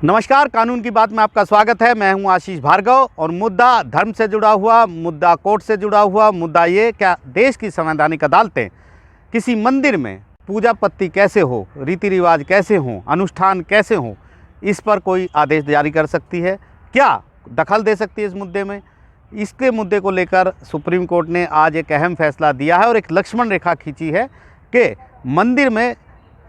नमस्कार, कानून की बात में आपका स्वागत है। मैं हूं आशीष भार्गव और मुद्दा धर्म से जुड़ा हुआ, मुद्दा कोर्ट से जुड़ा हुआ, मुद्दा ये क्या देश की संवैधानिक अदालतें किसी मंदिर में पूजा पत्ती कैसे हो, रीति रिवाज कैसे हों, अनुष्ठान कैसे हों, इस पर कोई आदेश जारी कर सकती है, क्या दखल दे सकती है इस मुद्दे में। इसके मुद्दे को लेकर सुप्रीम कोर्ट ने आज एक अहम फैसला दिया है और एक लक्ष्मण रेखा खींची है कि मंदिर में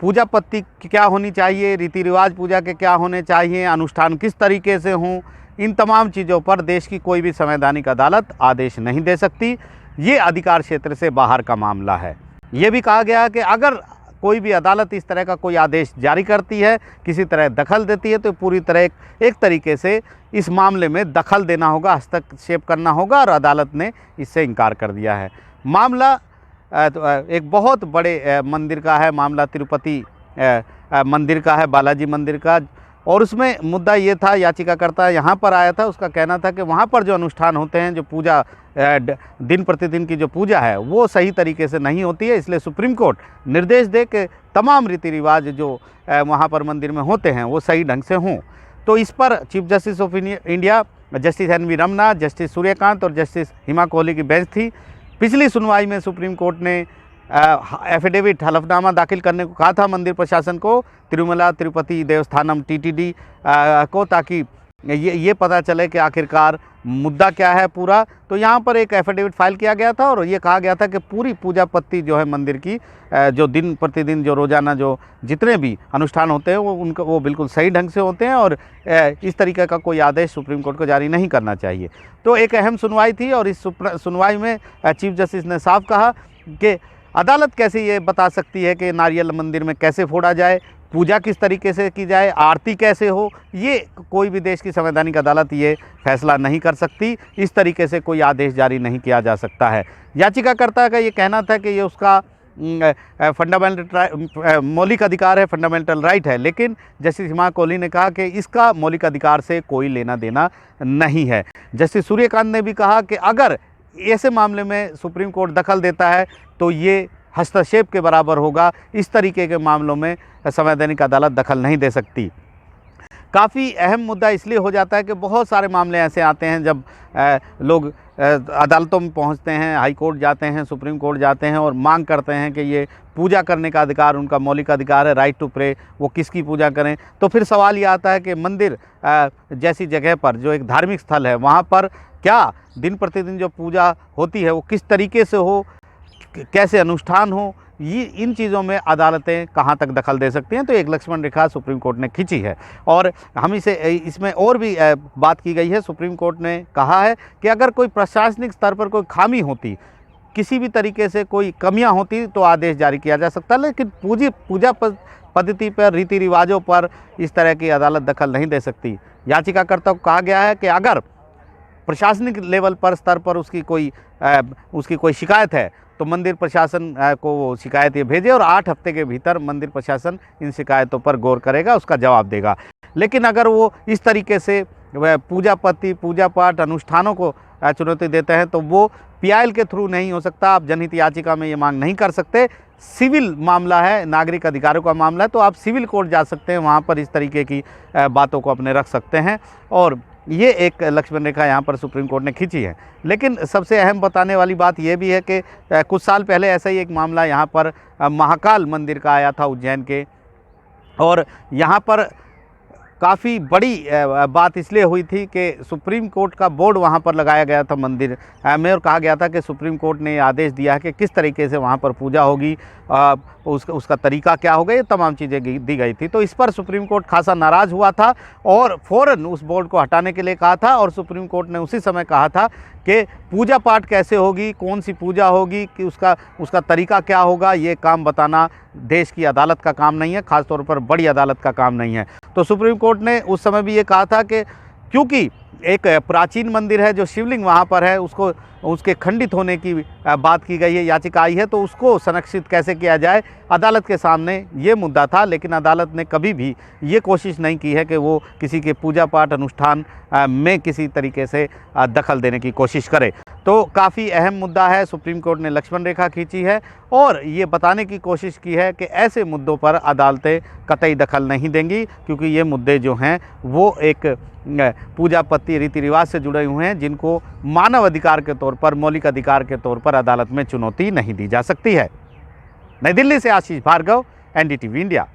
पूजा पत्ती क्या होनी चाहिए, रीति रिवाज पूजा के क्या होने चाहिए, अनुष्ठान किस तरीके से हों, इन तमाम चीज़ों पर देश की कोई भी संवैधानिक अदालत आदेश नहीं दे सकती। ये अधिकार क्षेत्र से बाहर का मामला है। ये भी कहा गया कि अगर कोई भी अदालत इस तरह का कोई आदेश जारी करती है, किसी तरह दखल देती है, तो पूरी तरह एक तरीके से इस मामले में दखल देना होगा, हस्तक्षेप करना होगा, और अदालत ने इससे इनकार कर दिया है। मामला एक बहुत बड़े मंदिर का है, मामला तिरुपति मंदिर का है, बालाजी मंदिर का। और उसमें मुद्दा ये था, याचिकाकर्ता यहाँ पर आया था, उसका कहना था कि वहाँ पर जो अनुष्ठान होते हैं, जो पूजा दिन प्रतिदिन की जो पूजा है वो सही तरीके से नहीं होती है। इसलिए सुप्रीम कोर्ट निर्देश दे कि तमाम रीति रिवाज जो वहाँ पर मंदिर में होते हैं वो सही ढंग से हों। तो इस पर chief justice of India justice N V. Ramana, justice Suryakant और जस्टिस हिमा कोहली की बेंच थी। पिछली सुनवाई में सुप्रीम कोर्ट ने एफिडेविट हलफनामा दाखिल करने को कहा था मंदिर प्रशासन को, तिरुमला तिरुपति देवस्थानम टीटीडी को, ताकि ये पता चले कि आखिरकार मुद्दा क्या है पूरा। तो यहाँ पर एक एफिडेविट फाइल किया गया था और ये कहा गया था कि पूरी पूजा पत्ती जो है मंदिर की, जो दिन प्रतिदिन जो रोज़ाना जो जितने भी अनुष्ठान होते हैं वो बिल्कुल सही ढंग से होते हैं और इस तरीके का कोई आदेश सुप्रीम कोर्ट को जारी नहीं करना चाहिए। तो एक अहम सुनवाई थी और इस सुनवाई में चीफ जस्टिस ने साफ कहा कि अदालत कैसे ये बता सकती है कि नारियल मंदिर में कैसे फोड़ा जाए, पूजा किस तरीके से की जाए, आरती कैसे हो, ये कोई भी देश की संवैधानिक अदालत ये फैसला नहीं कर सकती। इस तरीके से कोई आदेश जारी नहीं किया जा सकता है। याचिकाकर्ता का ये कहना था कि ये उसका फंडामेंटल मौलिक अधिकार है, फंडामेंटल राइट है, लेकिन जस्टिस हिमा कोहली ने कहा कि इसका मौलिक अधिकार से कोई लेना देना नहीं है। जस्टिस सूर्यकांत ने भी कहा कि अगर ऐसे मामले में सुप्रीम कोर्ट दखल देता है तो ये हस्तक्षेप के बराबर होगा। इस तरीके के मामलों में संवैधानिक अदालत दखल नहीं दे सकती। काफ़ी अहम मुद्दा इसलिए हो जाता है कि बहुत सारे मामले ऐसे आते हैं जब लोग अदालतों में पहुंचते हैं, हाई कोर्ट जाते हैं, सुप्रीम कोर्ट जाते हैं और मांग करते हैं कि ये पूजा करने का अधिकार उनका मौलिक अधिकार है, राइट टू प्रे, वो किसकी पूजा करें। तो फिर सवाल ये आता है कि मंदिर जैसी जगह पर जो एक धार्मिक स्थल है वहाँ पर क्या दिन प्रतिदिन जो पूजा होती है वो किस तरीके से हो, कैसे अनुष्ठान हो, ये इन चीज़ों में अदालतें कहाँ तक दखल दे सकती हैं। तो एक लक्ष्मण रेखा सुप्रीम कोर्ट ने खींची है और हम इसमें और भी बात की गई है। सुप्रीम कोर्ट ने कहा है कि अगर कोई प्रशासनिक स्तर पर कोई खामी होती, किसी भी तरीके से कोई कमियां होती तो आदेश जारी किया जा सकता, लेकिन पूजा पद्धति पर, रीति रिवाजों पर इस तरह की अदालत दखल नहीं दे सकती। याचिकाकर्ता को कहा गया है कि अगर प्रशासनिक लेवल पर, स्तर पर उसकी कोई शिकायत है तो मंदिर प्रशासन को वो शिकायत ये भेजे और 8 हफ्ते के भीतर मंदिर प्रशासन इन शिकायतों पर गौर करेगा, उसका जवाब देगा। लेकिन अगर वो इस तरीके से पूजा पत्ती, पूजा पाठ, अनुष्ठानों को चुनौती देते हैं तो वो पीआईएल के थ्रू नहीं हो सकता। आप जनहित याचिका में ये मांग नहीं कर सकते। सिविल मामला है, नागरिक अधिकारों का मामला है, तो आप सिविल कोर्ट जा सकते हैं, वहाँ पर इस तरीके की बातों को अपने रख सकते हैं। और ये एक लक्ष्मण रेखा यहाँ पर सुप्रीम कोर्ट ने खींची है। लेकिन सबसे अहम बताने वाली बात यह भी है कि कुछ साल पहले ऐसा ही एक मामला यहाँ पर महाकाल मंदिर का आया था उज्जैन के, और यहाँ पर काफ़ी बड़ी बात इसलिए हुई थी कि सुप्रीम कोर्ट का बोर्ड वहाँ पर लगाया गया था मंदिर में और कहा गया था कि सुप्रीम कोर्ट ने आदेश दिया है कि किस तरीके से वहाँ पर पूजा होगी, उसका तरीका क्या होगा, ये तमाम चीज़ें दी गई थी। तो इस पर सुप्रीम कोर्ट खासा नाराज़ हुआ था और फ़ौरन उस बोर्ड को हटाने के लिए कहा था। और सुप्रीम कोर्ट ने उसी समय कहा था कि पूजा पाठ कैसे होगी, कौन सी पूजा होगी, कि उसका तरीका क्या होगा, ये काम बताना देश की अदालत का काम नहीं है, ख़ासतौर पर बड़ी अदालत का काम नहीं है। तो सुप्रीम कोर्ट ने उस समय भी ये कहा था कि क्योंकि एक प्राचीन मंदिर है, जो शिवलिंग वहाँ पर है उसको उसके खंडित होने की बात की गई है, याचिका आई है, तो उसको संरक्षित कैसे किया जाए, अदालत के सामने ये मुद्दा था। लेकिन अदालत ने कभी भी ये कोशिश नहीं की है कि वो किसी के पूजा पाठ अनुष्ठान में किसी तरीके से दखल देने की कोशिश करे। तो काफ़ी अहम मुद्दा है। सुप्रीम कोर्ट ने लक्ष्मण रेखा खींची है और ये बताने की कोशिश की है कि ऐसे मुद्दों पर अदालतें कतई दखल नहीं देंगी, क्योंकि ये मुद्दे जो हैं वो एक पूजा पत्ती रीति रिवाज से जुड़े हुए हैं, जिनको मानव अधिकार के तौर पर, मौलिक अधिकार के तौर पर अदालत में चुनौती नहीं दी जा सकती है। नई दिल्ली से आशीष भार्गव, NDTV इंडिया।